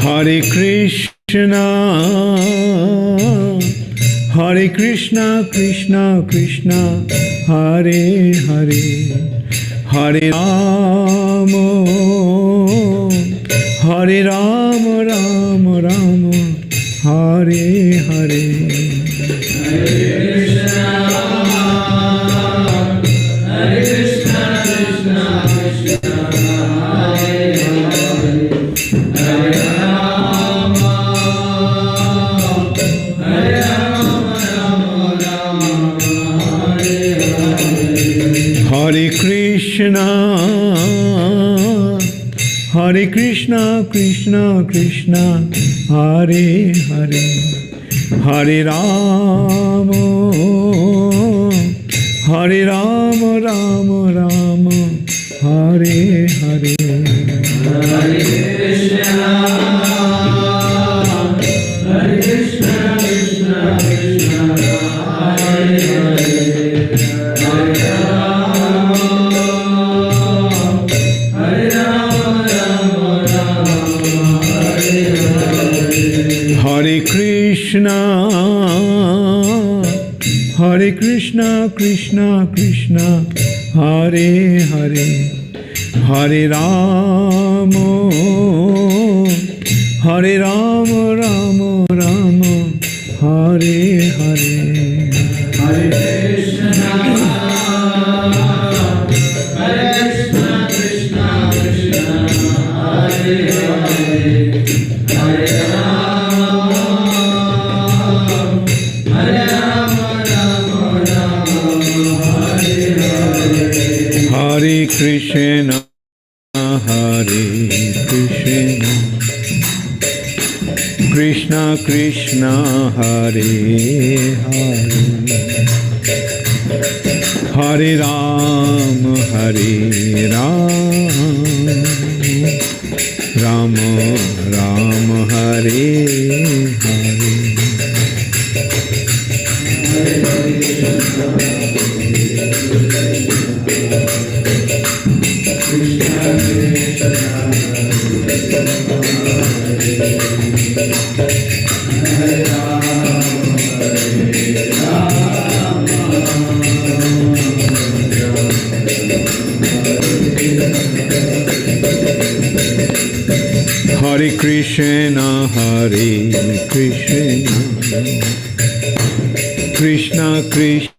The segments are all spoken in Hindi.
Hare Krishna, Hare Krishna, Krishna Krishna, Hare Hare, Hare Rama, Hare Rama, Rama Rama, Hare Hare. Hare Krishna, Hare Krishna, Krishna Krishna, Hare Hare, Hare Rama, Hare Rama, Rama Rama, Hare Hare. Hare Krishna, Hare Krishna, Krishna Krishna, Hare Hare, Hare Hare Krishna, Hare Krishna, Krishna Krishna, Hare Hare, Hare Rama, Hare Rama, Rama Rama, Hare Hare. Hare Krishna, Hare Krishna, Krishna Krishna, Hare Hare, Hare Hare Krishna, Hare Krishna, Krishna Krishna, Hare Hare, Hare Rama, Hare Rama, Rama Rama, Hare Hare. Hare Krishna, Hare Krishna, Krishna Krishna,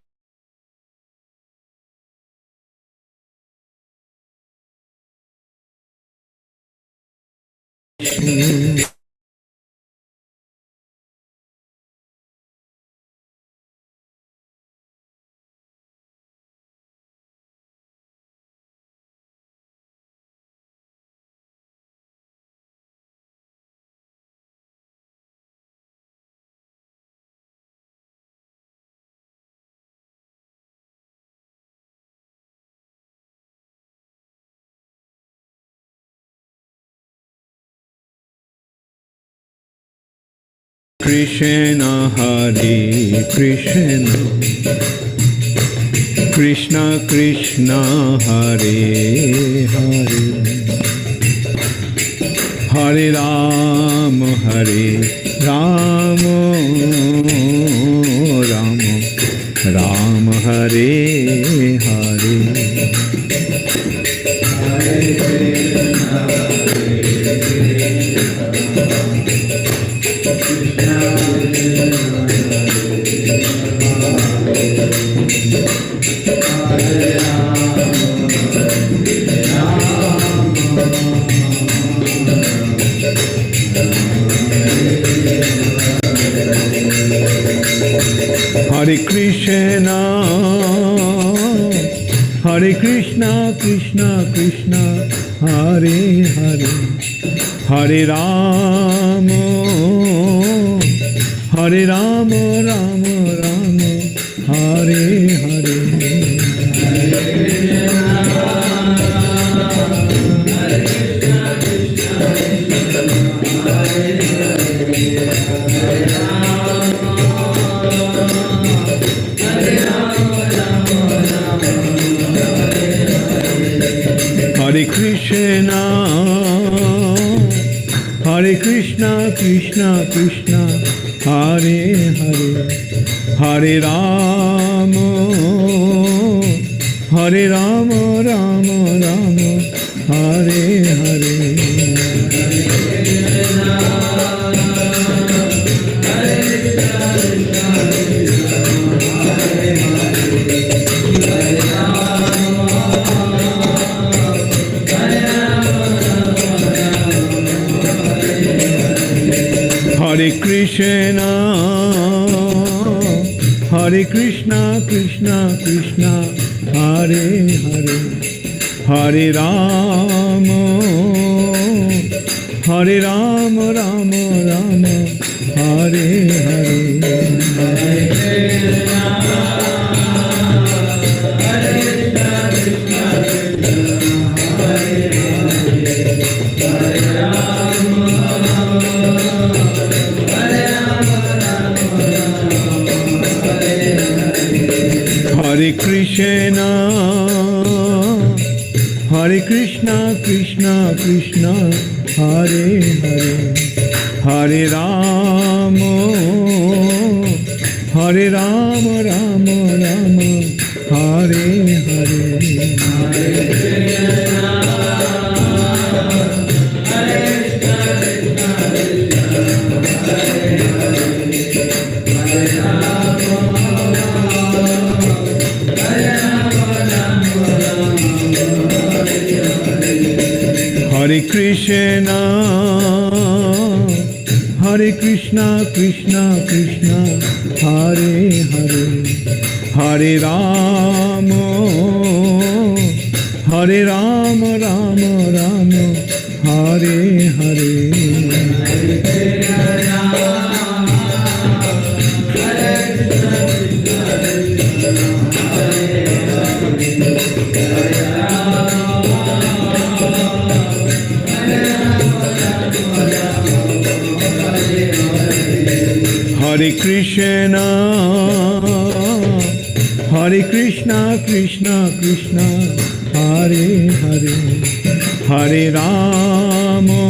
Krishna, Hare Krishna, Krishna Krishna, Hare Hare, Hare Rama, Hare Rama, Rama Rama, Hare Hare. Hare Krishna, Hare Krishna, Krishna Krishna, Hare Hare, Hare Rama, Hare Rama, Rama Rama, Hare Hare. Hare Hare Krishna, Hare Krishna, Krishna Krishna, Hare Hare, Hare Rama, Hare Rama, Rama Rama, Hare Hare. Hare Krishna, Hare Krishna, Krishna Krishna, Hare Hare, Hare Rama, Hare Rama, Rama Rama, Hare Hare. Hare Krishna, Hare Krishna, Krishna Krishna, Hare Hare, Hare Rama, Hare Rama, Rama Rama, Hare Hare. Hare Krishna, Hare Krishna, Krishna Krishna, Hare Hare, Hare Rama, Hare Rama, Rama Rama, Hare Hare. Hare Krishna, Hare Krishna, Krishna Krishna, Hare Hare, Hare Rama,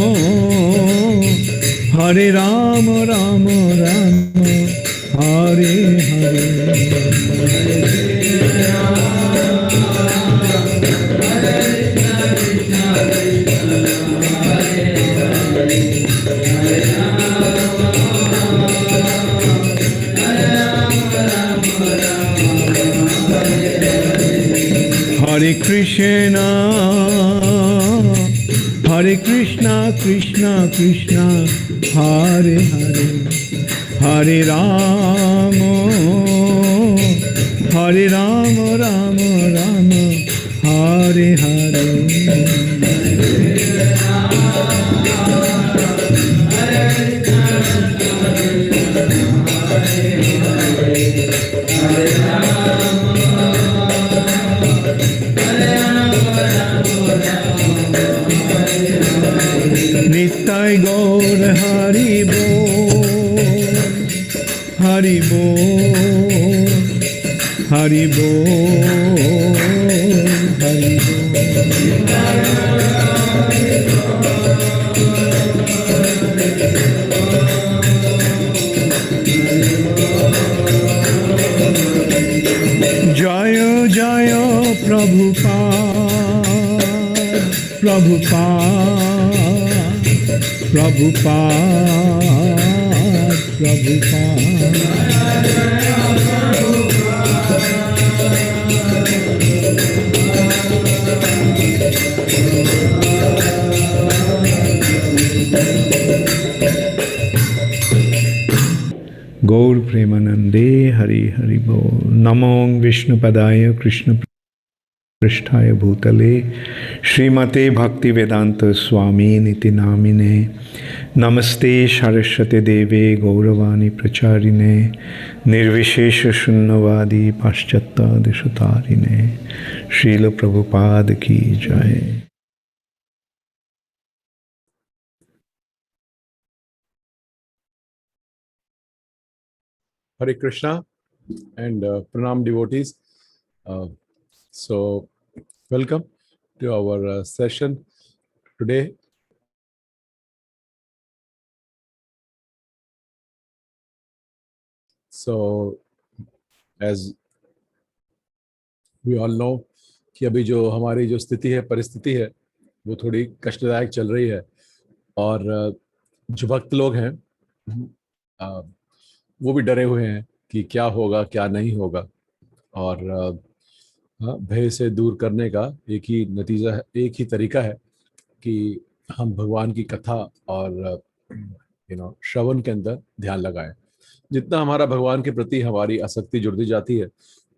Hare Rama, Rama Rama, Hare Hare. Hare Krishna, Hare Krishna, Krishna Krishna, Hare Hare, Hare Rama, Hare Rama, Rama Rama, Hare Hare. Nitai Gaur Hari Bol, Hari Bol, Hari Bol, Hari Jaya Jaya Prabhupada, Prabhupada, Prabhupada, Gaur Premanande, Hari Hari Bol. Namo Vishnupadaya Krishna Pristhaya Bhutale Srimate Bhakti Vedanta Swami Niti Namine Namaste Saraswate Deve Gauravani Pracharine Nirvishesha Shunnavadi Paschatta Deshatarine Srila Prabhupada Ki Jai. Hare Krishna and Pranam devotees. So, welcome to our session today. So, as we all know कि अभी जो हमारी जो स्थिति है, परिस्थिति है, वो थोड़ी कष्टदायक चल रही है और जो भक्त लोग हैं वो भी डरे हुए हैं कि क्या होगा क्या नहीं होगा। और भय से दूर करने का एक ही नतीजा है, एक ही तरीका है कि हम भगवान की कथा और श्रवण के अंदर ध्यान लगाएं। जितना हमारा भगवान के प्रति हमारी आसक्ति जुड़ती जाती है,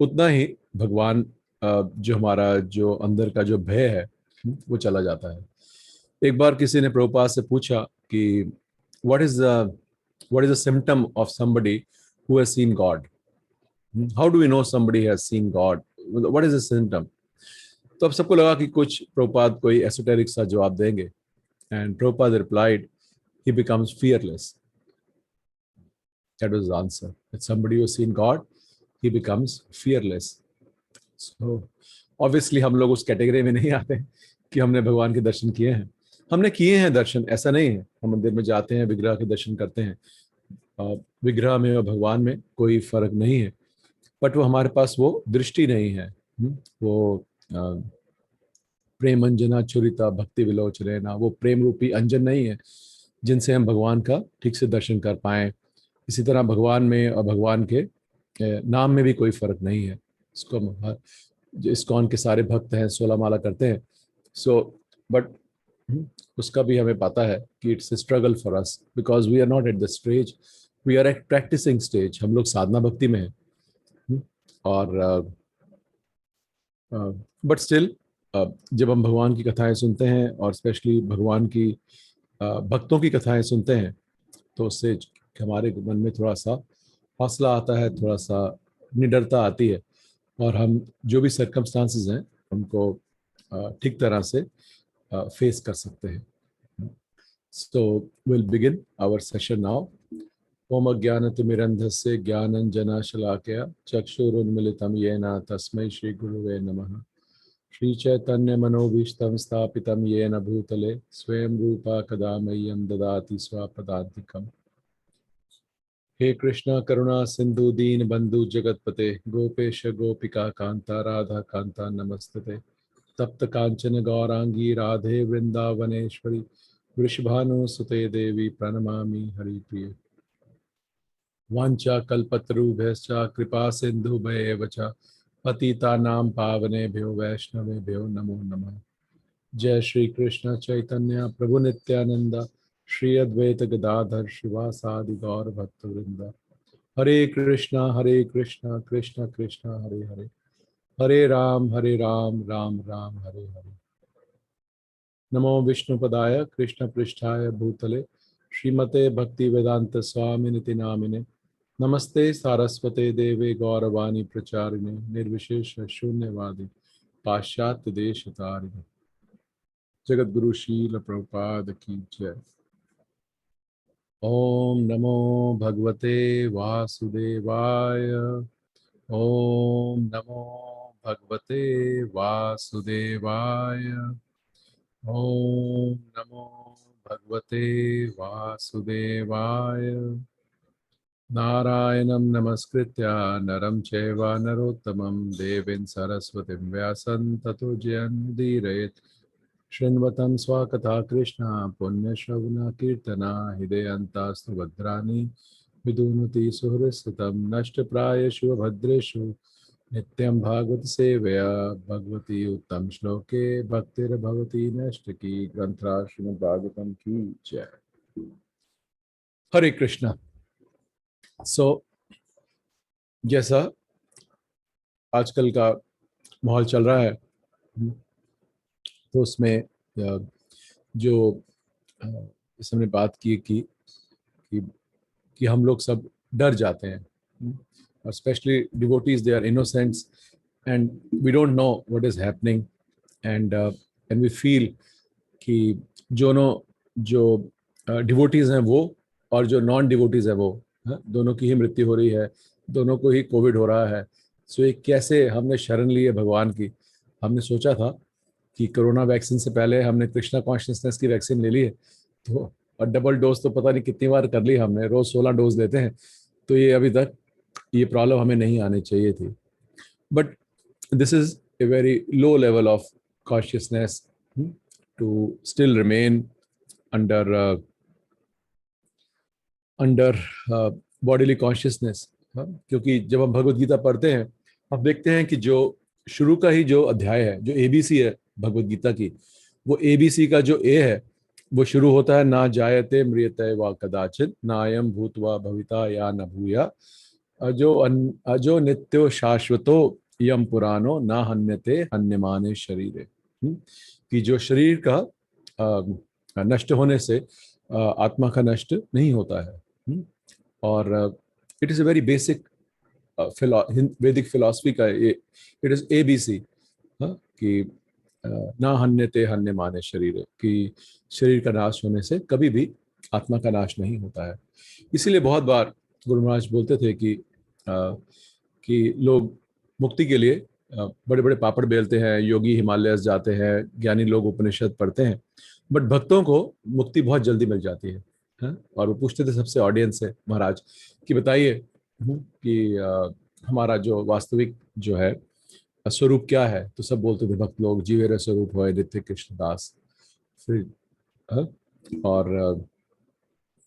उतना ही भगवान जो हमारा जो अंदर का जो भय है वो चला जाता है। एक बार किसी ने प्रभुपाद से पूछा कि what is the symptom of somebody who has seen God, how do we know somebody has seen God, what is the symptom. तो अब सबको लगा कि कुछ प्रभुपाद कोई एसोटेरिक सा जवाब देंगे। And Prabhupada replied, he becomes fearless. That was the answer. That somebody who has seen God, he becomes fearless. So obviously हम लोग उस कैटेगरी में नहीं आते कि हमने भगवान के दर्शन किए हैं। हमने किए हैं दर्शन, ऐसा नहीं है। हम मंदिर में जाते हैं, विग्रह के दर्शन करते हैं। विग्रह में और भगवान में कोई फर्क नहीं है, बट वो हमारे पास वो दृष्टि नहीं है। वो प्रेम अंजना छुरिता भक्ति विलोचने ना, वो प्रेम रूपी अंजन नहीं है जिनसे हम भगवान का ठीक से दर्शन कर पाएं। इसी तरह भगवान में और भगवान के नाम में भी कोई फर्क नहीं है। इसको जो इस्कॉन के सारे भक्त हैं 16 माला करते हैं। सो बट उसका भी हमें पता है कि it's a struggle for us because we are not at the stage, we are at practicing stage. हम लोग साधना भक्ति में हैं। और बट स्टिल जब हम भगवान की कथाएं सुनते हैं और स्पेशली भगवान की भक्तों की कथाएं सुनते हैं, तो उससे हमारे मन में थोड़ा सा हौसला आता है, थोड़ा सा निडरता आती है, और हम जो भी सर्कमस्टांसेस हैं उनको ठीक तरह से फेस कर सकते हैं। So will begin our session now. ओम अज्ञानतिमिरन्धस्य ज्ञानञ्जनशलाकया चक्षुरुन्मिलितं येन तस्मै श्री गुरुवे नमः। श्री चैतन्य मनोभीष्टं स्थापितं येन भूतले स्वयं रूपा कदा मह्यं ददाति स्वपदान्तिकम्। हे कृष्ण करुणा सिंधु दीन बंधु जगतपते गोपेश गोपिका कांता राधा कांता नमस्तते। तप्त कांचन गौरांगी राधे वृंदावनेश्वरी वृषभानुसुते देवी प्रणमामि हरिप्रिये। वाञ्छा कल्पतरुभ्यश्च कृपा सिन्धुभ्येव च पतितानां पावनेभ्यो वैष्णवेभ्यो नमो नमः। जय श्री कृष्ण चैतन्य प्रभु नित्यानंद श्री अद्वैत गदाधर शिवासादि गौर भक्तवृंद। हरे कृष्णा कृष्ण कृष्ण हरे हरे, हरे राम राम राम हरे हरे। नमो विष्णुपदाय कृष्ण पृष्ठाय भूतले श्रीमते भक्ति वेदांत स्वामी निति नामिने। नमस्ते सारस्वते देवे गौरवाणी प्रचारिणे निर्विशेष शून्यवादी पाश्चात्य देश तारिणे। जगत गुरु शील प्रभुपाद की जय। ओम नमो भगवते वासुदेवाय। ओम नमो भगवते वासुदेवाय। ओम नमो भगवते वासुदेवाय। नारायणं नमस्कृत्य नरं चैव नरोत्तमं देवीं सरस्वतीं व्यासं ततो जयमुदीरयेत्। शृण्वतं स्वकथा कृष्णा पुण्यश्रवणा कीर्तना हृदयन्तास्तु भद्राणि विदुनुति सुहृत्सुतं नष्टप्रायेषु भद्रेषु नित्यं भागवत सेवया भगवती उत्तम श्लोके भक्तिर्भवती नष्टकी। ग्रंथराज श्रीमद् भागवतम की जय। हरे कृष्णा। सो जैसा आजकल का माहौल चल रहा है, तो उसमें जो इस हमने बात की कि हम लोग सब डर जाते हैं, और specially devotees, they are innocents and we don't know what is happening, and we feel कि जो डिवोटीज हैं वो और जो नॉन डिवोटीज हैं वो हाँ, दोनों की ही मृत्यु हो रही है, दोनों को ही कोविड हो रहा है। सो ये कैसे हमने शरण ली है भगवान की। हमने सोचा था कि कोरोना वैक्सीन से पहले हमने कृष्णा कॉन्शियसनेस की वैक्सीन ले ली है, तो और डबल डोज तो पता नहीं कितनी बार कर ली हमने, रोज 16 डोज लेते हैं। तो ये अभी तक ये प्रॉब्लम हमें नहीं आनी चाहिए थी। But this is a very low level of consciousness to still remain under under bodily consciousness। क्योंकि जब हम भगवत गीता पढ़ते हैं, हम देखते हैं कि जो शुरू का ही जो अध्याय है, जो एबीसी है भगवत गीता की, वो एबीसी का जो ए है वो शुरू होता है ना जायते म्रियते वा कदाचित नायम भूतवा भविता या न भूया अजो नित्यो शाश्वतो यम पुरानो ना हन्यते हन्यमाने शरीरे। कि जो शरीर का नष्ट होने से आत्मा का नष्ट नहीं होता है। और it is a very basic वैदिक फिलॉसफी का ये, इट इज एबीसी कि ना हन्यते हन्यमाने शरीरे, कि शरीर का नाश होने से कभी भी आत्मा का नाश नहीं होता है। इसीलिए बहुत बार गुरु महाराज बोलते थे कि लोग मुक्ति के लिए बड़े बड़े पापड़ बेलते हैं, योगी हिमालयस जाते हैं, ज्ञानी लोग उपनिषद पढ़ते हैं, बट भक्तों को मुक्ति बहुत जल्दी मिल जाती है। और वो पूछते थे सबसे ऑडियंस से, महाराज कि बताइए कि हमारा जो वास्तविक जो है स्वरूप क्या है। तो सब बोलते थे भक्त लोग, जीवेर स्वरूप हो नित्य कृष्णदास। फिर और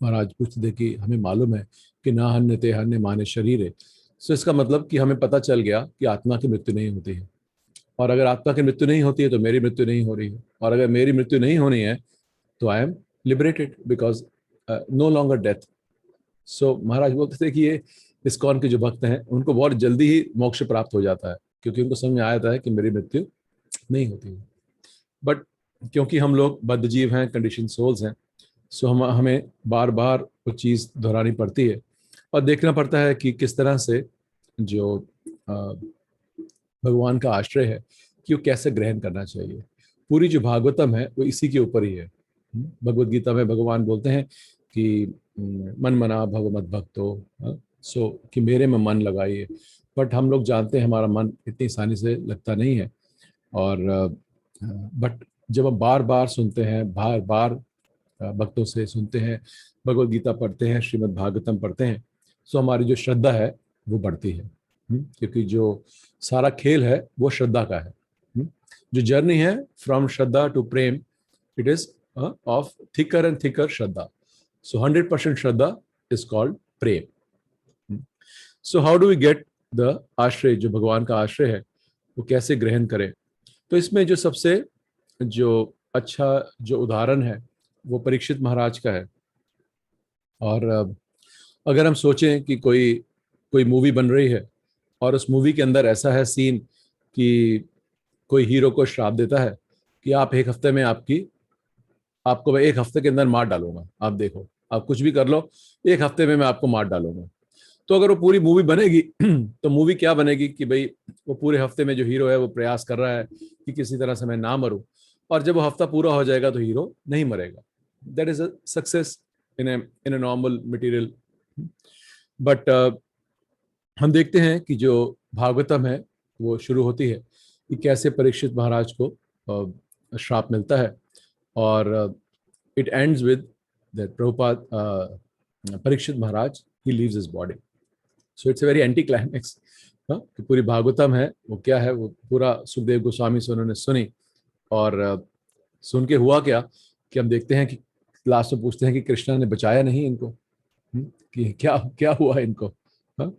महाराज पूछते थे कि हमें मालूम है कि ना हन्यते हन्य माने शरीर है। सो इसका मतलब कि हमें पता चल गया कि आत्मा की मृत्यु नहीं होती है, और अगर आत्मा की मृत्यु नहीं होती है तो मेरी मृत्यु नहीं हो रही है, और अगर मेरी मृत्यु नहीं होनी है तो I am liberated because no longer death. So महाराज बोलते थे कि ये इस्कॉन के जो भक्त हैं उनको बहुत जल्दी ही मोक्ष प्राप्त हो जाता है, क्योंकि उनको समझ में आ जाता है कि मेरी मृत्यु नहीं होती है। बट क्योंकि हम लोग बद्ध जीव हैं, कंडीशन सोल्स हैं, सो हमें बार बार वो चीज़ दोहरानी पड़ती है और देखना पड़ता है कि किस तरह से जो भगवान का आश्रय है कि वो कैसे ग्रहण करना चाहिए। पूरी जो भागवतम है वो इसी के ऊपर ही है। भगवत गीता में भगवान बोलते हैं कि मन मना भव मद भक्तो, सो कि मेरे में मन लगाइए। बट हम लोग जानते हैं हमारा मन इतनी आसानी से लगता नहीं है। और बट जब हम बार बार सुनते हैं, बार बार भक्तों से सुनते हैं, भगवत गीता पढ़ते हैं, श्रीमद् भागवतम पढ़ते हैं, सो हमारी जो श्रद्धा है वो बढ़ती है। क्योंकि जो सारा खेल है वो श्रद्धा का है। जो जर्नी है from shraddha to prem, it is of thicker and thicker shraddha. So 100% shraddha is called prem. So how do we get the ashraya, जो भगवान का आश्रय है वो कैसे ग्रहण करें। तो इसमें जो सबसे जो अच्छा जो उदाहरण है वो परीक्षित महाराज का है। और अगर हम सोचें कि कोई कोई मूवी बन रही है और उस मूवी के अंदर ऐसा है सीन कि कोई हीरो को श्राप देता है कि आप एक हफ्ते में आपको मैं एक हफ्ते के अंदर मार डालूंगा, आप देखो, आप कुछ भी कर लो, एक हफ्ते में मैं आपको मार डालूंगा। तो अगर वो पूरी मूवी बनेगी तो मूवी क्या बनेगी कि भाई वो पूरे हफ्ते में जो हीरो है वो प्रयास कर रहा है कि किसी तरह से मैं ना मरूं, और जब वो हफ्ता पूरा हो जाएगा तो हीरो नहीं मरेगा। That is a success in a normal material. But हम देखते हैं कि जो भागवतम है वो शुरू होती है कि कैसे परीक्षित महाराज को श्राप मिलता है, और it ends with that Prabhupada Parikshit Maharaj he leaves his body. So it's a very anti climax. कि पूरी भागवतम है वो क्या है, वो पूरा सुखदेव गोस्वामी से उन्होंने सुनी, और सुन के हुआ क्या कि हम देखते हैं कि लास्ट में पूछते हैं कि कृष्णा ने बचाया नहीं इनको, कि क्या क्या हुआ इनको। हाँ?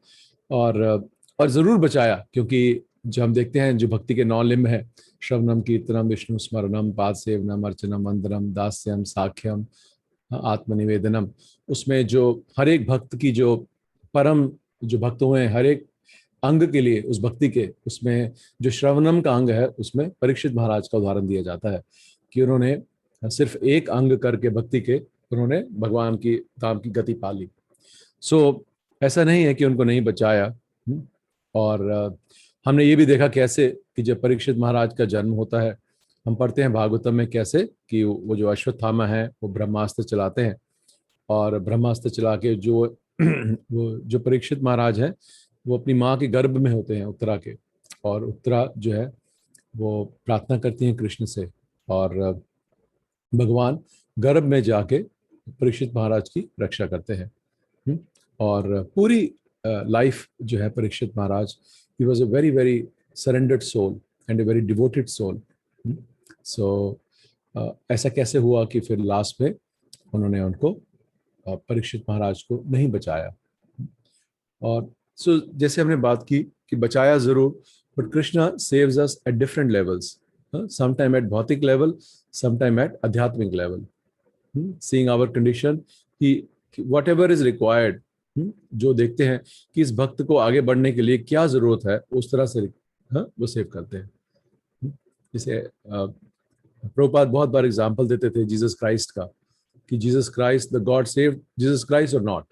और जरूर बचाया, क्योंकि जो हम देखते हैं जो भक्ति के 9 लिम्ब है, श्रवणम कीर्तनम विष्णु स्मरणम पाद सेवनम अर्चनम वंदनम दास्यम साख्यम आत्मनिवेदनम, उसमें जो हर एक भक्त की जो परम जो भक्त हुए हैं हर एक अंग के लिए उस भक्ति के, उसमें जो श्रवणम का अंग है उसमें परीक्षित महाराज का उदाहरण दिया जाता है कि उन्होंने सिर्फ एक अंग करके भक्ति के उन्होंने भगवान की धाम की गति पाली। सो ऐसा नहीं है कि उनको नहीं बचाया। और हमने ये भी देखा कैसे कि जब परीक्षित महाराज का जन्म होता है, हम पढ़ते हैं भागवतम में कैसे कि वो जो अश्वत्थामा है वो ब्रह्मास्त्र चलाते हैं, और ब्रह्मास्त्र चला के जो वो जो परीक्षित महाराज हैं वो अपनी माँ के गर्भ में होते हैं, उत्तरा के, और उत्तरा जो है वो प्रार्थना करती हैं कृष्ण से, और भगवान गर्भ में जाके परीक्षित महाराज की रक्षा करते हैं। हम्म, और पूरी लाइफ जो है Parikshit Maharaj, he was a very very surrendered soul and a very devoted soul. So ऐसा कैसे हुआ कि फिर लास्ट में उन्होंने उनको परीक्षित महाराज को नहीं बचाया? और सो जैसे हमने बात की कि बचाया जरूर, but Krishna saves us at different levels, sometime at bhautik level, sometime at adhyatmik level, seeing our condition कि वट एवर इज रिक्वायर्ड, जो देखते हैं कि इस भक्त को आगे बढ़ने के लिए क्या जरूरत है, उस तरह से वो सेव करते हैं। जैसे प्रभुपाद बहुत बार एग्जाम्पल देते थे जीसस क्राइस्ट का, कि Jesus Christ, the God saved Jesus Christ और नॉट।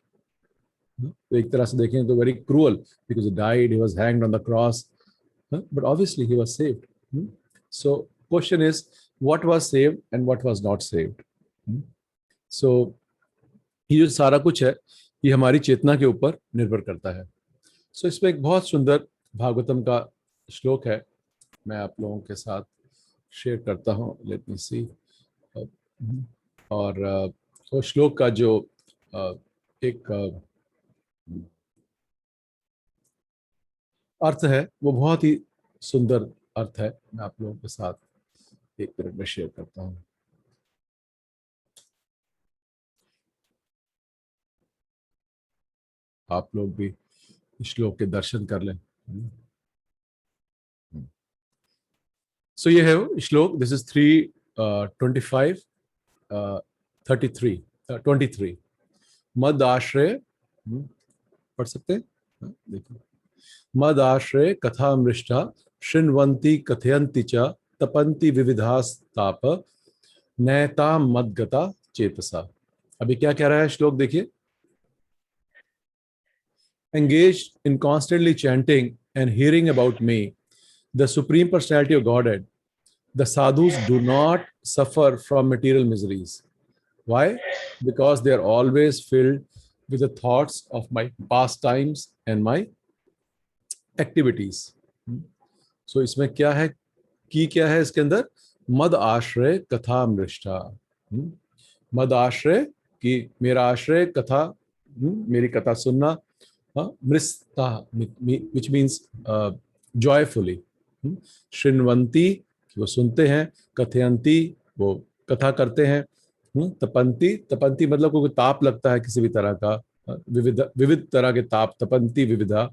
तो एक तरह से देखें तो very cruel, because he died, he was hanged on the cross, but obviously he was saved. So question is, what was saved and what was not saved? So ये जो सारा कुछ है ये हमारी चेतना के ऊपर निर्भर करता है। सो इसमें एक बहुत सुंदर भागवतम का श्लोक है, मैं आप लोगों के साथ शेयर करता हूँ, लेट मी सी। और वो श्लोक का जो एक अर्थ है वो बहुत ही सुंदर अर्थ है, मैं आप लोगों के साथ एक मिनट में शेयर करता हूँ। आप लोग भी श्लोक के दर्शन कर लें। सो ये है वो श्लोक, दिस इज 3:25, 23 मद आश्रय, पढ़ सकते हैं? देखिए, मद आश्रय कथा मृष्टा शृण्वन्ति कथयन्ति च तपन्ति विविधास्ताप नैता मद्गता चेतसा। अभी क्या कह रहा है श्लोक देखिए, engaged in constantly chanting and hearing about me, the Supreme Personality of Godhead, the sadhus do not suffer from material miseries. Why? Because they are always filled with the thoughts of my pastimes and my activities. So इसमें क्या है, की क्या है इसके अंदर? मद आश्रय कथा मृष्टा। मद आश्रय कि मेरा आश्रय कथा, मेरी कथा सुनना, मृष्टा विच मीन्स जॉयफुली, शृण्वन्ति वो सुनते हैं, कथयन्ति वो कथा करते हैं, तपन्ति, तपन्ति मतलब कोई ताप लगता है किसी भी तरह का, विविध विविध तरह के ताप, तपन्ति विविधा,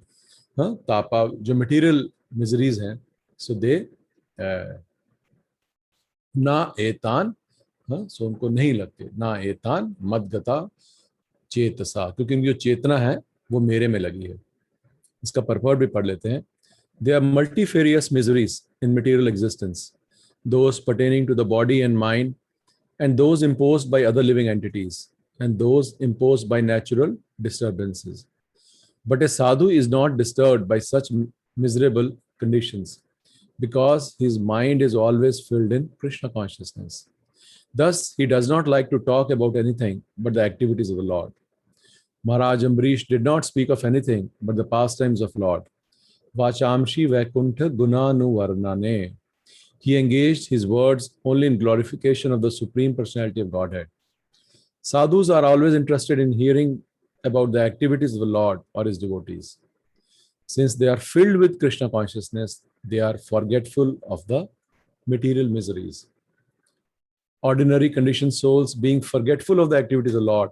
तापा जो मटेरियल मिजरीज हैं, सो दे ना एतान, सो उनको नहीं लगते, ना एतान मदगता चेतसा, क्योंकि उनकी जो चेतना है वो मेरे में लगी है। इसका परपर्ट भी पढ़ लेते हैं। There are multifarious miseries in material existence, those pertaining to the body and mind, and those imposed by other living entities, and those imposed by natural disturbances. But a sadhu is not disturbed by such miserable conditions, because his mind is always filled in Krishna consciousness. Thus, he does not like to talk about anything but the activities of the Lord. Maharaj Ambarish did not speak of anything but the pastimes of Lord. Vachamshi Vaikuntha Gunanu Varnane. He engaged his words only in glorification of the Supreme Personality of Godhead. Sadhus are always interested in hearing about the activities of the Lord or his devotees. Since they are filled with Krishna consciousness, they are forgetful of the material miseries. Ordinary conditioned souls, being forgetful of the activities of the Lord,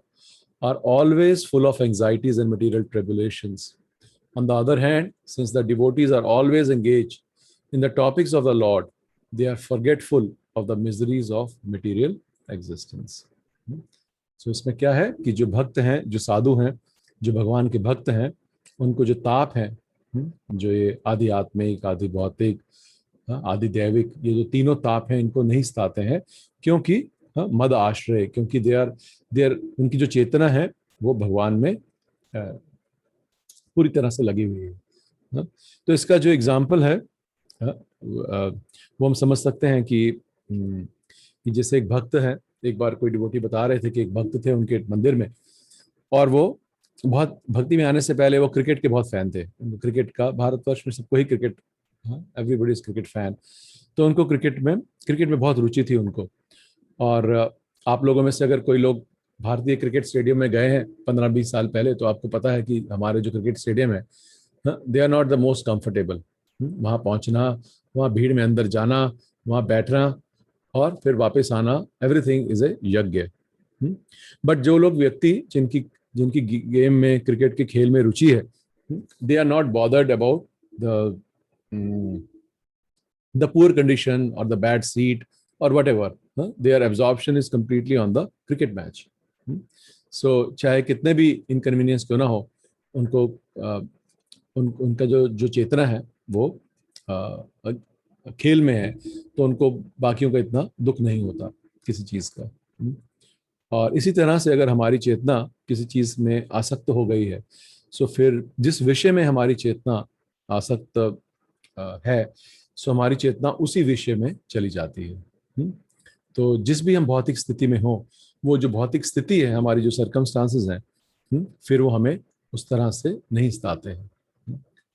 are always full of anxieties and material tribulations. On the other hand, since the devotees are always engaged in the topics of the Lord, they are forgetful of the miseries of material existence. So इसमें क्या है कि जो भक्त हैं, जो साधु हैं, जो भगवान के भक्त हैं, उनको जो ताप है, जो ये आदि आत्मिक, आदि भौतिक, आदि दैविक, ये जो तीनों ताप हैं, इनको नहीं सताते हैं, क्योंकि मद आश्रय, क्योंकि देर उनकी जो चेतना है वो भगवान में पूरी तरह से लगी हुई है। तो इसका जो एग्जाम्पल है वो हम समझ सकते हैं कि जैसे एक भक्त है, एक बार कोई डिवोटी बता रहे थे कि एक भक्त थे उनके मंदिर में, और वो बहुत भक्ति में आने से पहले वो क्रिकेट के बहुत फैन थे। उनको क्रिकेट का, भारतवर्ष में सबको ही cricket, everybody is cricket fan. तो उनको क्रिकेट में बहुत रुचि थी उनको। और आप लोगों में से अगर कोई लोग भारतीय क्रिकेट स्टेडियम में गए हैं 15-20 साल पहले, तो आपको पता है कि हमारे जो क्रिकेट स्टेडियम है, they are not the most comfortable. वहाँ पहुँचना, वहाँ भीड़ में अंदर जाना, वहाँ बैठना और फिर वापस आना, एवरीथिंग इज ए यज्ञ। बट जो लोग व्यक्ति जिनकी जिनकी गेम में, क्रिकेट के खेल में रुचि है, they are not bothered about the the poor condition or the bad seat or whatever. Their absorption is completely on the cricket match. So चाहे कितने भी इनकन्वीनियंस क्यों ना हो, उनको उनका जो चेतना है वो खेल में है, तो उनको बाकियों का इतना दुख नहीं होता किसी चीज़ का। और इसी तरह से अगर हमारी चेतना किसी चीज़ में आसक्त हो गई है, सो फिर जिस विषय में हमारी चेतना आसक्त है, सो हमारी चेतना उसी विषय में चली जाती है। तो जिस भी हम भौतिक स्थिति में हो, वो जो भौतिक स्थिति है, हमारी जो सर्कमस्टांसेस हैं, फिर वो हमें उस तरह से नहीं सताते हैं।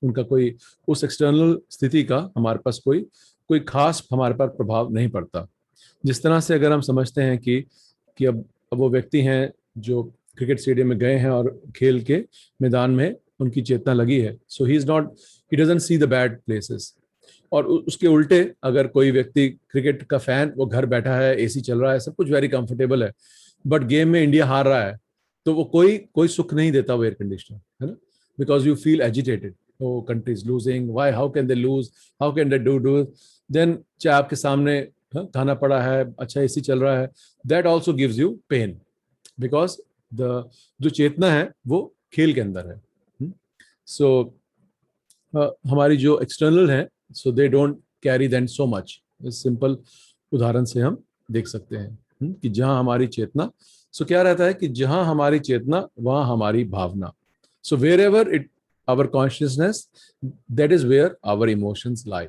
उनका कोई, उस एक्सटर्नल स्थिति का हमारे पास कोई खास हमारे पर प्रभाव नहीं पड़ता। जिस तरह से अगर हम समझते हैं कि अब वो व्यक्ति हैं जो क्रिकेट स्टेडियम में गए हैं और खेल के मैदान में उनकी चेतना लगी है, so he doesn't see the bad places. और उसके उल्टे अगर कोई व्यक्ति क्रिकेट का फैन, वो घर बैठा है, एसी चल रहा है, सब कुछ वेरी कंफर्टेबल है, बट गेम में इंडिया हार रहा है, तो वो कोई सुख नहीं देता वो एयर कंडीशनर, है ना। Because you feel agitated, oh country is losing, why, how can they lose, how can they do then, चाहे आपके सामने खाना पड़ा है, अच्छा एसी चल रहा है, that also gives you pain, because the जो चेतना है वो खेल के अंदर है। सो हमारी जो एक्सटर्नल है, so they don't carry them so much. इस सिंपल उदाहरण से हम देख सकते हैं कि जहां हमारी चेतना, सो क्या रहता है कि जहां हमारी चेतना वहां हमारी भावना। So wherever it our consciousness, that is where our emotions lie.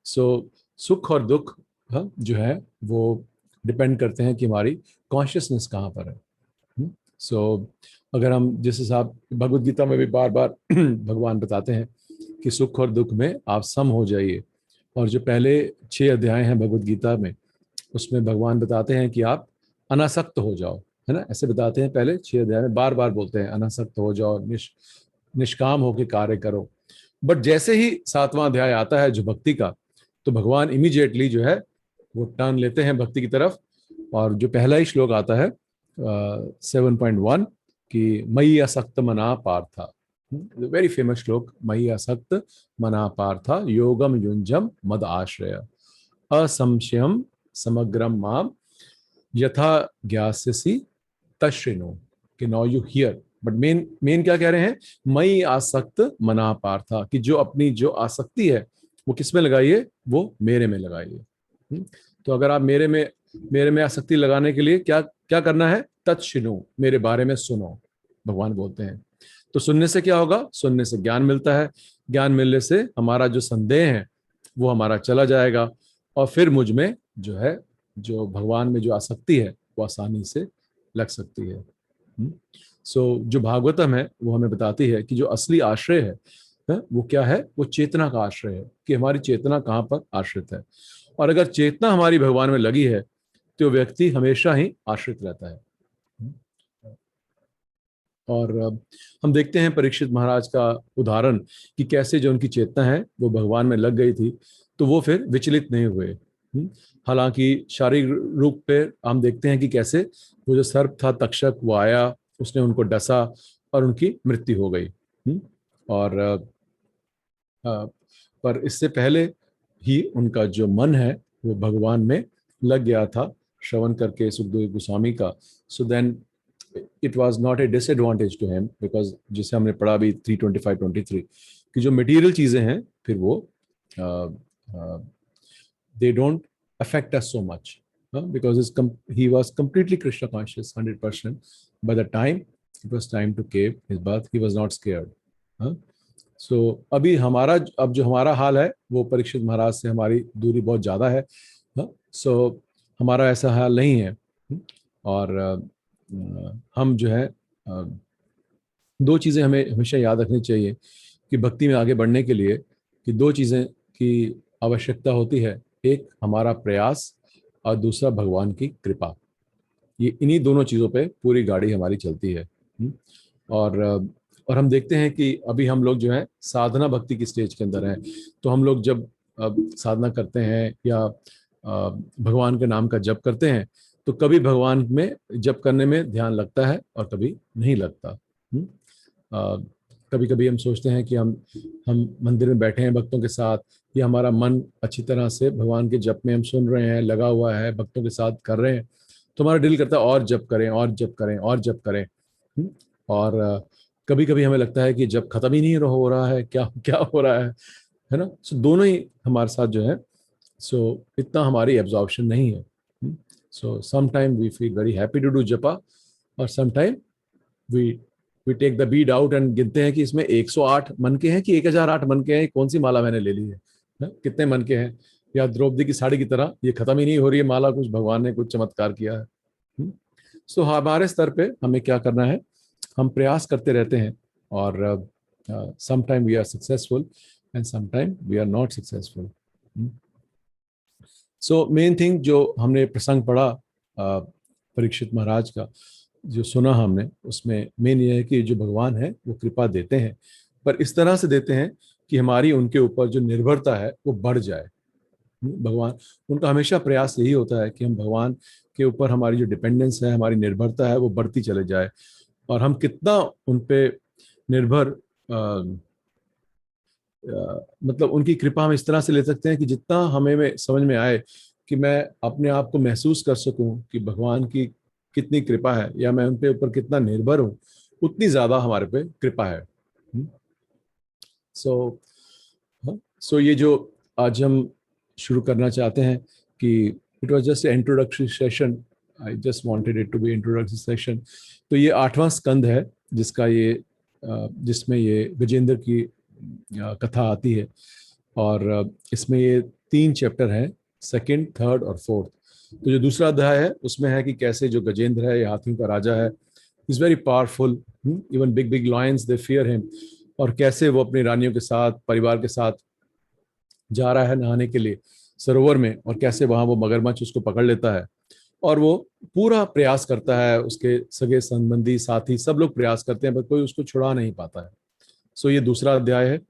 So सुख और दुख जो है वो डिपेंड करते हैं कि हमारी कॉन्शियसनेस कहाँ पर है। सो अगर हम, जिस हिसाब भगवद गीता में भी बार बार भगवान बताते हैं कि सुख और दुख में आप सम हो जाइए। और जो पहले 6 अध्याय हैं भगवद गीता में, उसमें भगवान बताते हैं कि आप अनासक्त हो जाओ, है ना। ऐसे बताते हैं, पहले 6 अध्याय में बार बार बोलते हैं अनासक्त हो जाओ, निष्काम होकर कार्य करो। बट जैसे ही 7वां अध्याय आता है जो भक्ति का, तो भगवान इमीडिएटली जो है वो टर्न लेते हैं भक्ति की तरफ। और जो पहला ही श्लोक आता है 7.1 कि मयि असक्त मना पार्था, वेरी फेमस श्लोक, मयि असक्त मना पार्था योगम युंजम मद आश्रय असंशयम समग्रम माम यथा ज्ञास्यसि तश्रिनो, कि now you here. But main क्या कह रहे हैं, मयि आसक्त मना पार्था, कि जो अपनी जो आसक्ति है वो किस में लगाइए, वो मेरे में लगाइए। तो अगर आप मेरे में आसक्ति लगाने के लिए क्या क्या करना है, तत्शिनु, मेरे बारे में सुनो, भगवान बोलते हैं। तो सुनने से क्या होगा, सुनने से ज्ञान मिलता है, ज्ञान मिलने से हमारा जो संदेह है वो हमारा चला जाएगा, और फिर मुझ में जो है, जो भगवान में जो आसक्ति है वो आसानी से लग सकती है। सो जो भागवतम है वो हमें बताती है कि जो असली आश्रय है वो क्या है, वो चेतना का आश्रय है, कि हमारी चेतना कहाँ पर आश्रित है। और अगर चेतना हमारी भगवान में लगी है, तो व्यक्ति हमेशा ही आश्रित रहता है। और हम देखते हैं परीक्षित महाराज का उदाहरण, कि कैसे जो उनकी चेतना है वो भगवान में लग गई थी, तो वो फिर विचलित नहीं हुए। हालांकि शारीरिक रूप पे हम देखते हैं कि कैसे वो जो सर्प था तक्षक, वो आया, उसने उनको डसा और उनकी मृत्यु हो गई। और पर इससे पहले ही उनका जो मन है वो भगवान में लग गया था, श्रवण करके सुखदेव गोस्वामी का। So then it was not a disadvantage to him, because जिसे हमने पढ़ा भी 3:25-23 कि जो मटेरियल चीजें हैं फिर वो they don't affect us so much, because he was completely Krishna conscious 100%। By the time it was time to give his birth, he was not scared. So अभी अब जो हमारा हाल है वो परीक्षित महाराज से हमारी दूरी बहुत ज़्यादा है। सो हमारा ऐसा हाल नहीं है। और हम जो है दो चीज़ें हमें हमेशा याद रखनी चाहिए कि भक्ति में आगे बढ़ने के लिए, कि दो चीज़ें की आवश्यकता होती है, एक हमारा प्रयास और दूसरा भगवान की कृपा। ये इन्हीं दोनों चीज़ों पे पूरी गाड़ी हमारी चलती है। और हम देखते हैं कि अभी हम लोग जो है साधना भक्ति की स्टेज के अंदर हैं। तो हम लोग जब साधना करते हैं या भगवान के नाम का जप करते हैं, तो कभी भगवान में जप करने में ध्यान लगता है और कभी नहीं लगता। कभी कभी हम सोचते हैं कि हम मंदिर में बैठे हैं भक्तों के साथ, या हमारा मन अच्छी तरह से भगवान के जप में हम सुन रहे हैं, लगा हुआ है, भक्तों के साथ कर रहे हैं, तो हमारा दिल करता है और जप करें और जप करें और जप करें। और कभी कभी हमें लगता है कि जब खत्म ही नहीं हो रहा है, क्या क्या हो रहा है ना। सो दोनों ही हमारे साथ जो है, सो इतना हमारी एब्जॉर्प्शन नहीं है। So some time we feel very happy to do japa, और some time we we take the bead out and गिनते हैं कि इसमें 108 मन के हैं कि 1008 मन के हैं, कौन सी माला मैंने ले ली है, कितने मन के हैं। या द्रौपदी की साड़ी की तरह ये खत्म ही नहीं हो रही है माला, कुछ भगवान ने कुछ चमत्कार किया है। सो हमारे स्तर पे हमें क्या करना है, हम प्रयास करते रहते हैं, और some time we are successful and some time we are not successful. So main thing जो हमने प्रसंग पढ़ा परीक्षित महाराज का, जो सुना हमने, उसमें मेन ये है कि जो भगवान है वो कृपा देते हैं, पर इस तरह से देते हैं कि हमारी उनके ऊपर जो निर्भरता है वो बढ़ जाए। भगवान, उनका हमेशा प्रयास यही होता है कि हम भगवान के ऊपर हमारी जो डिपेंडेंस है, हमारी निर्भरता है, वो बढ़ती चले जाए, और हम कितना उन पे निर्भर मतलब उनकी कृपा हम इस तरह से ले सकते हैं कि जितना हमें में समझ में आए, कि मैं अपने आप को महसूस कर सकूं कि भगवान की कितनी कृपा है, या मैं उन पे ऊपर कितना निर्भर हूं, उतनी ज्यादा हमारे पे कृपा है। सो सो ये जो आज हम शुरू करना चाहते हैं, कि it was just introductory session, I just wanted it to be introductory session. तो ये 8वां स्कंद है, जिसका ये जिसमें ये गजेंद्र की कथा आती है, और इसमें ये 3 चैप्टर हैं, सेकंड, थर्ड और फोर्थ। तो जो दूसरा अध्याय है उसमें है कि कैसे जो गजेंद्र है, ये हाथियों का राजा है, is very powerful, even big big lions they fear him, और कैसे वो अपनी रानियों के साथ, परिवार के साथ जा रहा है नहाने के लिए सरोवर में, और कैसे वहां वो मगरमच्छ उसको पकड़ लेता है, और वो पूरा प्रयास करता है, उसके सगे संबंधी साथी सब लोग प्रयास करते हैं, पर कोई उसको छुड़ा नहीं पाता है। सो ये दूसरा अध्याय है।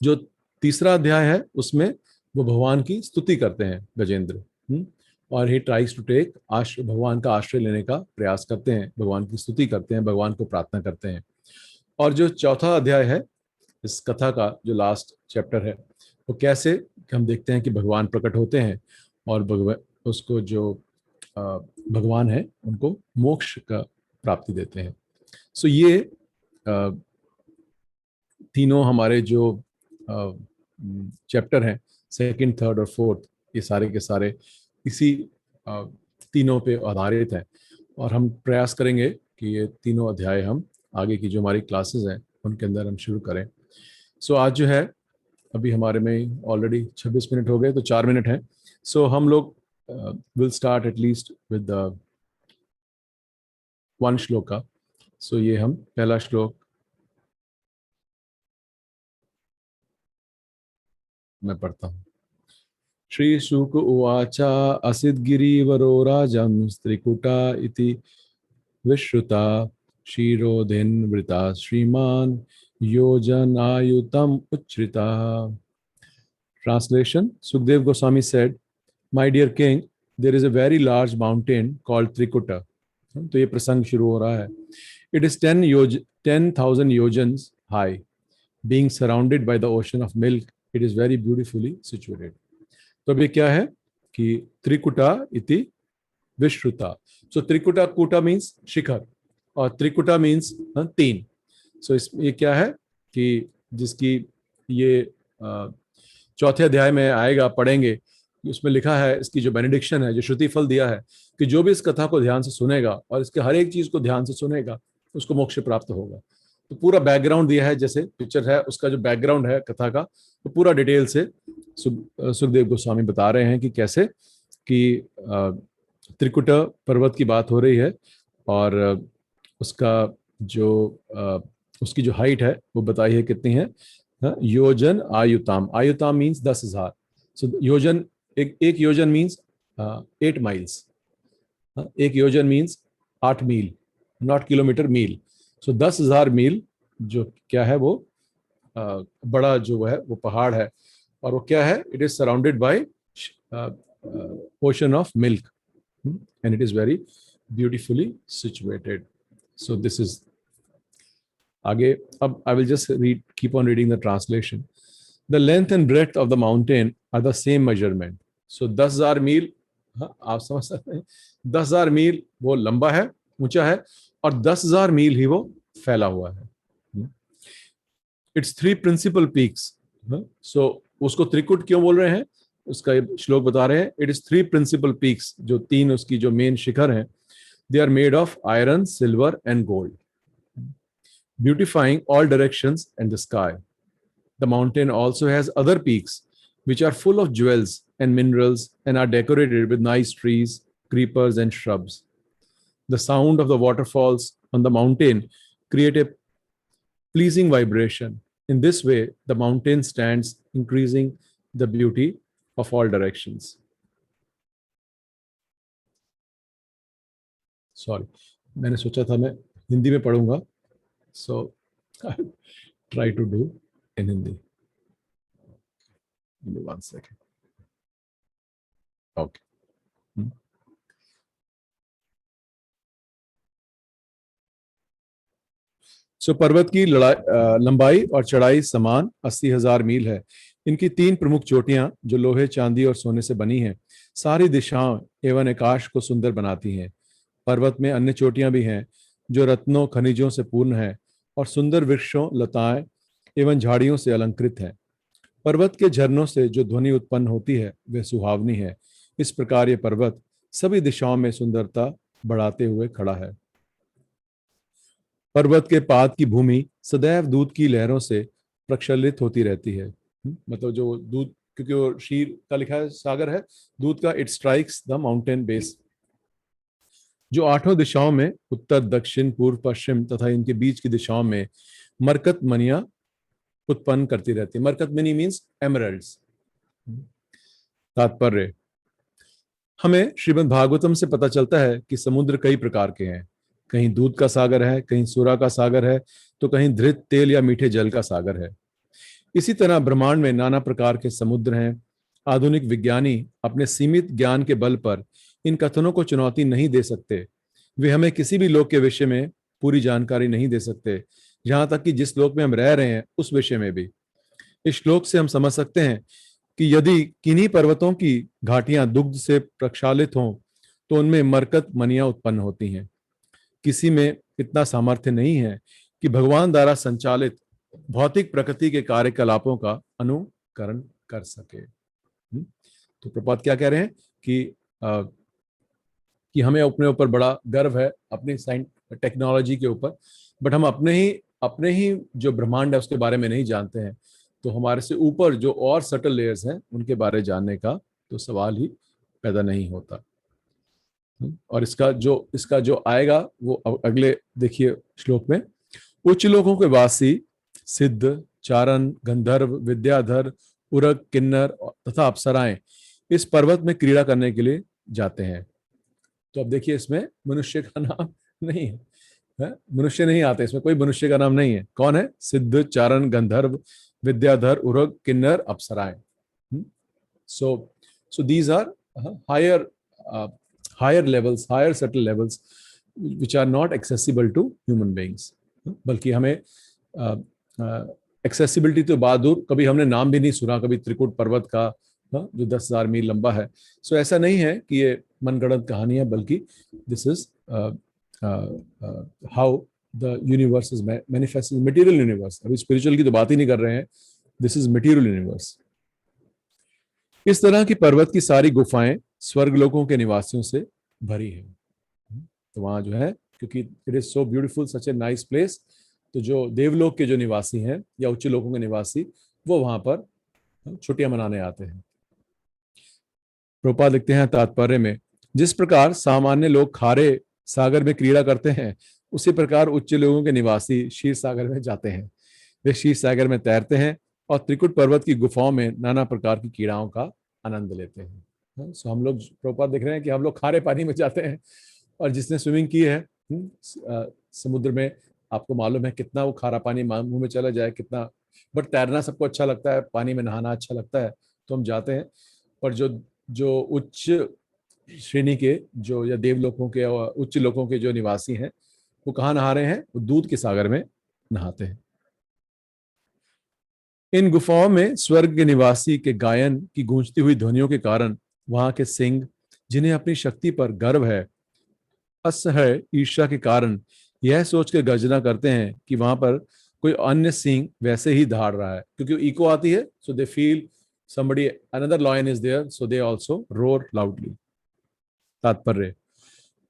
जो तीसरा अध्याय है उसमें वो भगवान की स्तुति करते हैं गजेंद्र, और ही ट्राइज टू टेक आश्रय, भगवान का आश्रय लेने का प्रयास करते हैं, भगवान की स्तुति करते हैं, भगवान को प्रार्थना करते हैं। और जो चौथा अध्याय है इस कथा का, जो लास्ट चैप्टर है, वो कैसे हम देखते हैं कि भगवान प्रकट होते हैं, और उसको जो भगवान है उनको मोक्ष का प्राप्ति देते हैं। सो ये तीनों हमारे जो चैप्टर हैं, सेकंड, थर्ड और फोर्थ, ये सारे के सारे इसी तीनों पे आधारित हैं, और हम प्रयास करेंगे कि ये तीनों अध्याय हम आगे की जो हमारी क्लासेस हैं उनके अंदर हम शुरू करें। सो आज जो है, अभी हमारे में ऑलरेडी 26 मिनट हो गए, तो 4 मिनट हैं। सो हम लोग will start at least with 1 shloka. So ये हम पहला श्लोक मैं पढ़ता हूँ। श्री शुक उवाच असिद्गिरिवरो राजं स्त्रीकुटा इति विश्रुता क्षीरोधेन्वृता श्रीमान योजनायुतम उच्छ्रिता। Translation: Sukhdev Goswami said, "My dear king, there is a very large mountain called Trikuta." तो ये प्रसंग शुरू हो रहा है। It is 10,000 yojans high, being surrounded by the ocean of milk. It is very beautifully situated. तो अभी क्या है कि त्रिकुटा इति विश्रुता। सो त्रिकुटा, कुटा मीन्स शिखर, और त्रिकुटा मीन्स 3। सो इस ये क्या है कि जिसकी ये चौथे अध्याय में आएगा, पढ़ेंगे, उसमें लिखा है, इसकी जो बेनेडिक्शन है, जो श्रुति फल दिया है, कि जो भी इस कथा को ध्यान से सुनेगा और इसके हर एक चीज को ध्यान से सुनेगा, उसको मोक्ष प्राप्त होगा। तो पूरा बैकग्राउंड दिया है, जैसे पिक्चर है उसका जो बैकग्राउंड है कथा का, तो पूरा डिटेल से सुखदेव गोस्वामी बता रहे हैं कि कैसे कि त्रिकुट पर्वत की बात हो रही है, और उसका जो उसकी जो हाइट है वो बताई है कितनी है। योजन आयुताम, आयुताम मीन्स 10,000। सो योजन, एक योजन मीन्स 8 माइल्स। एक योजन मीन्स 8 मील, नॉट किलोमीटर, मील। सो 10,000 मील जो क्या है वो बड़ा जो है वो पहाड़ है। और वो क्या है, it is surrounded by ocean of milk and it is very beautifully situated. So this is आगे। अब I will just read, keep on reading the translation. The length and breadth of the mountain are the same measurement. So 10,000 mile, हाँ आप समझ सकते हैं, 10,000 मील वो लंबा है, ऊंचा है, और 10,000 मील ही वो फैला हुआ है। It's 3 principal peaks. सो उसको त्रिकुट क्यों बोल रहे हैं, उसका ये श्लोक बता रहे हैं। इट इज 3 प्रिंसिपल पीक्स, जो तीन उसकी जो मेन शिखर हैं, they are made of iron, silver and gold, beautifying all directions and the sky. The mountain also has other peaks, which are full of jewels and minerals and are decorated with nice trees, creepers, and shrubs. The sound of the waterfalls on the mountain create a pleasing vibration. In this way, the mountain stands, increasing the beauty of all directions. Sorry, मैंने सोचा था मैं हिंदी में पढ़ूंगा, so I try to do in Hindi. Give me 1 second. Okay. सो पर्वत की लंबाई और चढ़ाई समान 80,000 मील है। इनकी 3 प्रमुख चोटियां जो लोहे, चांदी और सोने से बनी हैं, सारी दिशाओं एवं आकाश को सुंदर बनाती हैं। पर्वत में अन्य चोटियां भी हैं जो रत्नों, खनिजों से पूर्ण है और सुंदर वृक्षों, लताएं एवं झाड़ियों से अलंकृत है। पर्वत के झरनों से जो ध्वनि उत्पन्न होती है वह सुहावनी है। इस प्रकार ये पर्वत सभी दिशाओं में सुंदरता बढ़ाते हुए खड़ा है। पर्वत के पाद की भूमि सदैव दूध की लहरों से प्रक्षालित होती रहती है। मतलब जो दूध, क्योंकि वो शीर का लिखा है, सागर है दूध का, it strikes the mountain base. जो 8 दिशाओं में, उत्तर, दक्षिण, पूर्व, पश्चिम तथा इनके बीच की दिशाओं में मरकत मनियां उत्पन्न करती रहती है। मरकत मनी मीन्स एमरल्ड्स। तात्पर्य, हमें श्रीमद् भागवतम से पता चलता है कि समुद्र कई प्रकार के हैं। कहीं दूध का सागर है, कहीं सूरा का सागर है, तो कहीं धृत तेल या मीठे जल का सागर है। इसी तरह ब्रह्मांड में नाना प्रकार के समुद्र हैं। आधुनिक विज्ञानी अपने सीमित ज्ञान के बल पर इन कथनों को चुनौती नहीं दे सकते। वे हमें किसी भी लोक के विषय में पूरी जानकारी नहीं दे सकते, जहां तक कि जिस लोक में हम रह रहे हैं उस विषय में भी। इस श्लोक से हम समझ सकते हैं कि यदि किन्हीं पर्वतों की घाटियां दुग्ध से प्रक्षालित हों तो उनमें मरकत मनियां उत्पन्न होती हैं। किसी में इतना सामर्थ्य नहीं है कि भगवान द्वारा संचालित भौतिक प्रकृति के कार्यकलापों का अनुकरण कर सके। तो प्रपात क्या कह रहे हैं कि हमें अपने ऊपर बड़ा गर्व है, अपनी साइंस टेक्नोलॉजी के ऊपर, बट हम अपने ही जो ब्रह्मांड है उसके बारे में नहीं जानते हैं। तो हमारे से ऊपर जो और सटल लेयर्स हैं उनके बारे में जानने का तो सवाल ही पैदा नहीं होता। और इसका जो आएगा वो अगले देखिए श्लोक में। उच्च लोकों के वासी सिद्ध, चारण, गंधर्व, विद्याधर, उरग, किन्नर तथा अप्सराएं इस पर्वत में क्रीड़ा करने के लिए जाते हैं। तो अब देखिए इसमें मनुष्य का नाम नहीं है, मनुष्य नहीं आते इसमें, कोई मनुष्य का नाम नहीं है। कौन है? सिद्ध, चारण, गंधर्व, विद्याधर, उरग, किन्नर, अप्सराएं। so these are higher levels, higher subtle levels which are not accessible to human beings। बल्कि हमें एक्सेसिबिलिटी तो बाद दूर, कभी हमने नाम भी नहीं सुना कभी त्रिकुट पर्वत का, जो 10,000 मील लंबा है। सो ऐसा नहीं है कि ये मनगढ़ंत कहानी है, बल्कि this is how the universe is manifest, material universe. अभी स्पिरिचुअल की तो बात ही नहीं कर रहे हैं, दिस इज मटेरियल यूनिवर्स। इस तरह की पर्वत की सारी गुफाएं स्वर्ग लोकों के निवासियों से भरी हैं। तो वहां जो है, क्योंकि it is so beautiful, such a nice place, तो जो देवलोक के जो निवासी हैं या उच्च लोकों के निवासी, वो वहां पर छुट्टियां मनाने आते हैं। प्रभुपाद लिखते हैं तात्पर्य में, जिस प्रकार सामान्य लोग खारे सागर में क्रीड़ा करते हैं, उसी प्रकार उच्च लोगों के निवासी क्षीर सागर में जाते हैं। वे क्षीर सागर में तैरते हैं और त्रिकुट पर्वत की गुफाओं में नाना प्रकार की कीड़ाओं का आनंद लेते हैं। सो हम लोग प्रभुपाद देख रहे हैं कि हम लोग खारे पानी में जाते हैं, और जिसने स्विमिंग की है समुद्र में, आपको मालूम है कितना वो खारा पानी मुंह में चला जाए कितना, बट तैरना सबको अच्छा लगता है, पानी में नहाना अच्छा लगता है, तो हम जाते हैं। और जो जो उच्च श्रेणी के जो या देवलोकों के और उच्च लोकों के जो निवासी हैं, वो कहाँ नहा रहे हैं? वो दूध के सागर में नहाते हैं। इन गुफाओं में स्वर्ग के निवासी के गायन की गूंजती हुई ध्वनियों के कारण वहां के सिंह, जिन्हें अपनी शक्ति पर गर्व है, असह्य ईर्ष्या के कारण यह सोच के गर्जना करते हैं कि वहां पर कोई अन्य सिंह वैसे ही दहाड़ रहा है, क्योंकि इको आती है, so they feel somebody another lion is there, so they also roar loudly। तात्पर्य,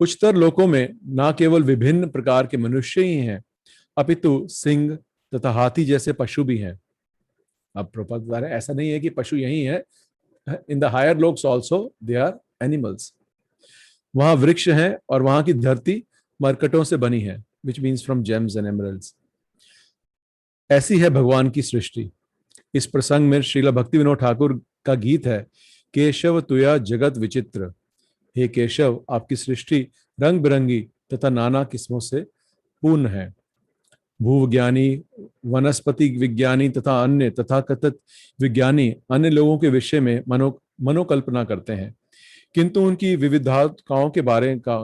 उच्चतर लोकों में न केवल विभिन्न प्रकार के मनुष्य ही हैं, अपितु सिंह तथा हाथी जैसे पशु भी हैं। अब प्रभुपाद बता रहे हैं ऐसा नहीं है कि पशु यही है, in the higher lokas also they are animals. वहां वृक्ष हैं और वहां की धरती मरकटों से बनी है, which means from James and emeralds. ऐसी है भगवान की सृष्टि। इस प्रसंग में श्रीला भक्ति विनोद ठाकुर का गीत है, केशव तुया जगत विचित्र। हे केशव, आपकी सृष्टि रंग बिरंगी तथा नाना किस्मों से पूर्ण है। भूविज्ञानी, वनस्पति विज्ञानी तथा अन्य तथाकथित विज्ञानी अन्य लोगों के विषय में मनोकल्पना करते हैं, किंतु उनकी विविधताओं के बारे का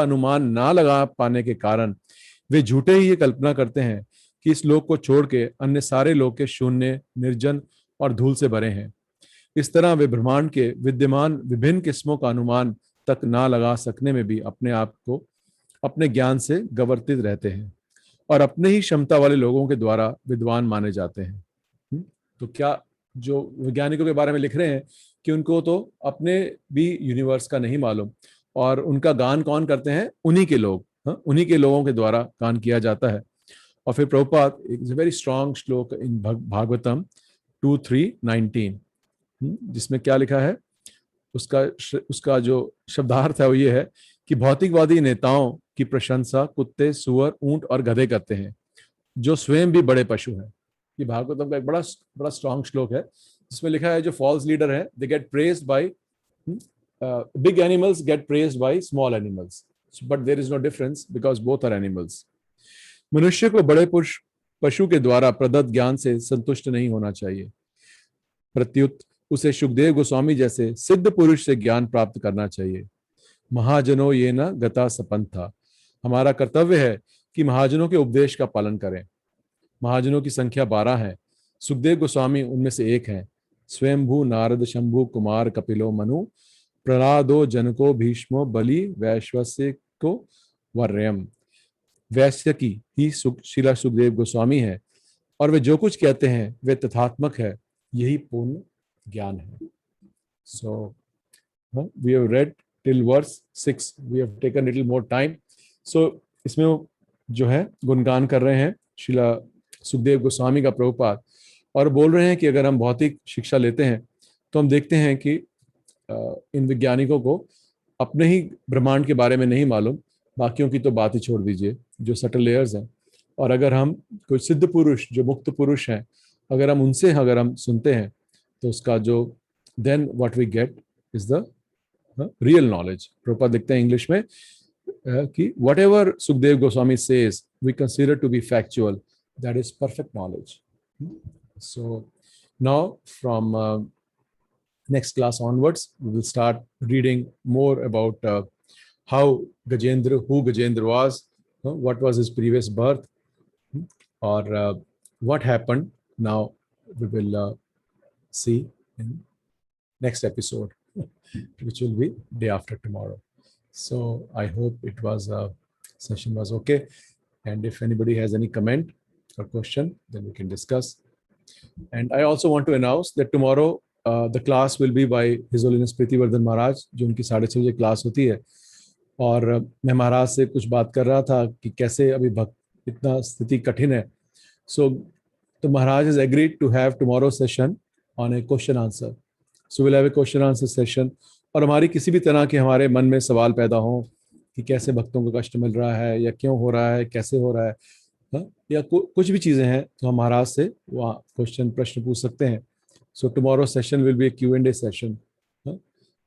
अनुमान ना लगा पाने के कारण वे झूठे ही ये कल्पना करते हैं कि इस लोक को छोड़ के अन्य सारे लोक के शून्य, निर्जन और धूल से भरे हैं। इस तरह वे ब्रह्मांड के विद्यमान विभिन्न किस्मों का अनुमान तक ना लगा सकने में भी अपने आप को अपने ज्ञान से गवर्तित रहते हैं और अपने ही क्षमता वाले लोगों के द्वारा विद्वान माने जाते हैं। तो क्या जो वैज्ञानिकों के बारे में लिख रहे हैं कि उनको तो अपने भी यूनिवर्स का नहीं मालूम, और उनका गान कौन करते हैं? उन्हीं के लोग, उन्हीं के लोगों के द्वारा गान किया जाता है। और फिर प्रभुपाद एक वेरी स्ट्रॉन्ग श्लोक इन भागवतम 2:3-19, जिसमें क्या लिखा है, उसका जो शब्दार्थ है वो ये है कि भौतिकवादी नेताओं की प्रशंसा कुत्ते, सुअर, ऊंट और गधे करते हैं, जो स्वयं भी बड़े पशु हैं। ये भागवतम का एक बड़ा बड़ा स्ट्रॉन्ग श्लोक है, जिसमें लिखा है जो फॉल्स लीडर है, they get praised by big animals, get praised by small animals, but there is no difference because both are animals. मनुष्य को बड़े पशु के द्वारा प्रदत्त ज्ञान से संतुष्ट नहीं होना चाहिए, प्रत्युत उसे सुखदेव गोस्वामी जैसे सिद्ध पुरुष से ज्ञान प्राप्त करना चाहिए। महाजनों ये न गता सपंथा, हमारा कर्तव्य है कि महाजनों के उपदेश का पालन करें। महाजनों की संख्या 12 है, सुखदेव गोस्वामी उनमें से एक हैं। स्वयंभू, नारद, शंभु, कुमार, कपिलो, मनु, प्रहलादो, जनको, भीष्मो, बलि, वैश्वस्य को वर्यम। वैश्य की ही श्रीला सुखदेव गोस्वामी है, और वे जो कुछ कहते हैं वे तथात्मक है, यही पूर्ण ज्ञान है। So we have read till verse 6, we have taken little more time. So इसमें जो है गुणगान कर रहे हैं श्रीला सुखदेव गोस्वामी का प्रभुपाद, और बोल रहे हैं कि अगर हम भौतिक शिक्षा लेते हैं तो हम देखते हैं कि इन वैज्ञानिकों को अपने ही ब्रह्मांड के बारे में नहीं मालूम, बाकियों की तो बात ही छोड़ दीजिए, जो सटल लेयर्स हैं। और अगर हम कोई सिद्ध पुरुष, जो मुक्त पुरुष हैं, अगर हम उनसे हम सुनते हैं तो उसका जो then what we get is the real knowledge. Prabhupada लिखते हैं इंग्लिश में कि whatever Sukhdev Goswami says we consider to be factual, that is perfect knowledge. So now from next class onwards, we will start reading more about who Gajendra was, what was his previous birth, or what happened. Now we will see in next episode, which will be day after tomorrow. So I hope session was okay, and if anybody has any comment or question, then we can discuss. And I also want to announce that tomorrow the class will be by His Holiness प्रीतिवर्धन महाराज, जो उनकी 6:30 बजे क्लास होती है। और मैं महाराज से कुछ बात कर रहा था कि कैसे अभी इतना स्थिति कठिन है। तो महाराज has agreed to have tomorrow session on a question answer. So we'll have a question answer session, और हमारी किसी भी तरह के हमारे मन में सवाल पैदा हो कि कैसे भक्तों को कष्ट मिल रहा है या क्यों हो रहा है, कैसे हो रहा है, या कुछ भी चीज़ें हैं तो हम महाराज से वहाँ प्रश्न पूछ सकते हैं. So tomorrow session will be A Q&A session.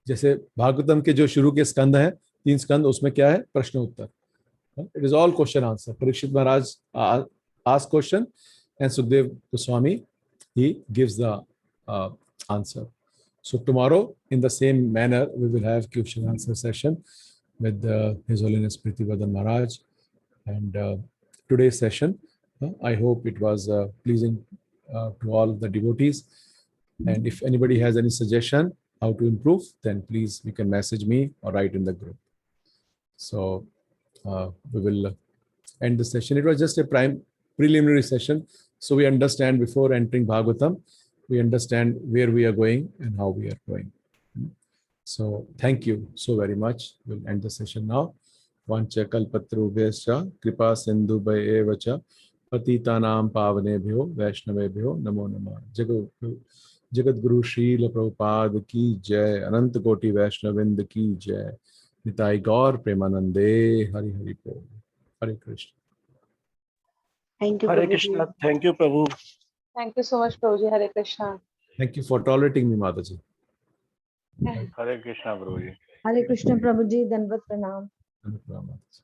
जैसे भागवतम के जो शुरू के स्कंद हैं, 3 स्कंद, उसमें क्या है, प्रश्न उत्तर. It is all question answer. Parikshit Maharaj asks question and Sukhdev Goswami, he gives the answer. So tomorrow, in the same manner, we will have question answer session with His Holiness Priti Vardhan Maharaj. And today's session, I hope it was pleasing to all the devotees. And if anybody has any suggestion how to improve, then please you can message me or write in the group. So we will end the session. It was just a preliminary session, so we understand before entering Bhagavatam, we understand where we are going and how we are going. So thank you so very much. We'll end the session now. Vancha kalpatrubhyascha kripa sindhubhayeva cha patitanam pavanebhyo vaishnavebhyo namo namah. Jagat Guru Srila Prabhupada ki jai, Anant Koti Vaishnavind ki jai. Nitai Gaur Premanande. Hari Hari Bol. Hare Krishna. Thank you, Hare Prabhuji. Krishna. Thank you, Prabhu. Thank you so much, Prabhuji. Hare Krishna. Thank you for tolerating me, Mataji. Hare Krishna, Prabhuji. Hare Krishna Prabhuji, Dandavat Pranam. Thank you, Mataji.